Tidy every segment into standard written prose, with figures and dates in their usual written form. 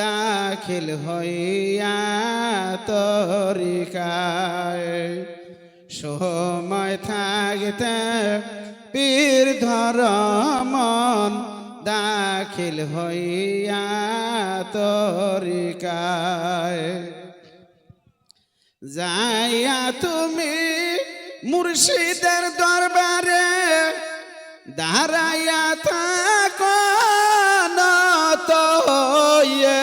দাখিল হইয়া তরিকায় সময় থাকতে পীর ধর মন দাখিল হইয়া তরিকায় যাইয়া তুমি মুর্শিদের দরবারে দাঁড়াইয়া থাকো নত হইয়ে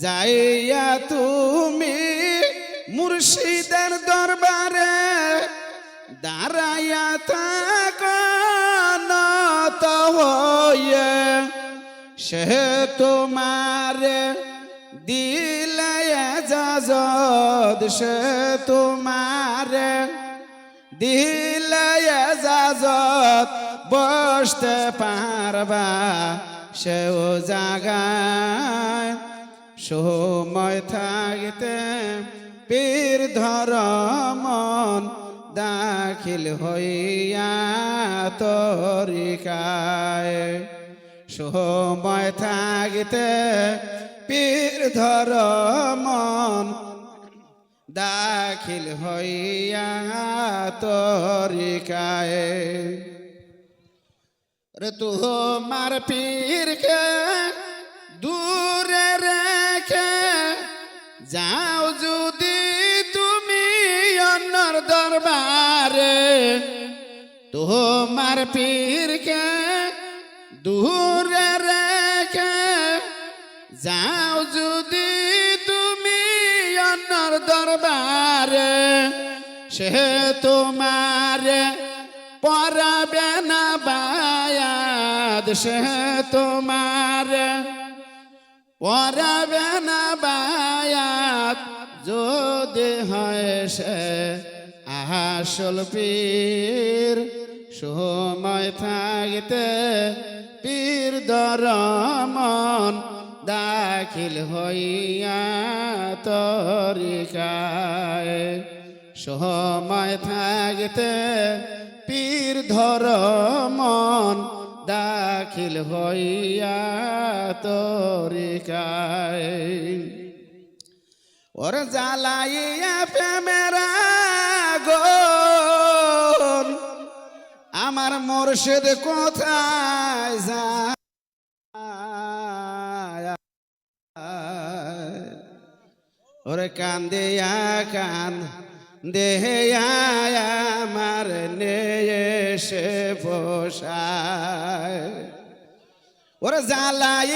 যাইয়া তুমি মুর্শিদের দরবারে দাঁড়াইয়া থাকো নত হইয়ে সে তোমারে দিলে এজাজত সে তোমারে দিলে এজাজত বসতে পারবা সেও জাগায় সময় থাকতে পীর ধর মন দাখিল হইয়া তরিকায় সময় থাকতে পীর ধর মন দাখিল হইয়া তরিকায় রে তোমার পীরকে দূরে রেখে যাও যদি তুমি অন্যর দরবারে তোমার পীরকে দূরে রেখে যাও যদি তুমি অন্যর দরবারে সে তোমারে পরাবে না বায়াত সে তোমারে পরাবে না বায়াত যদি হয় সে আসল পীর সময় থাকতে পীর ধর মন দাখিল হইয়া তরিকায় সময় থাকতে পীর ধর মন দাখিল হইয়া তরিকায় ওর জ্বালাইয়া প্রেমের আগুন আমার মুর্শিদ কোথায় যায় ওরে কান্দিয়া কান দেয়া আমার নেশে পোষায় ওরে জ্বালাই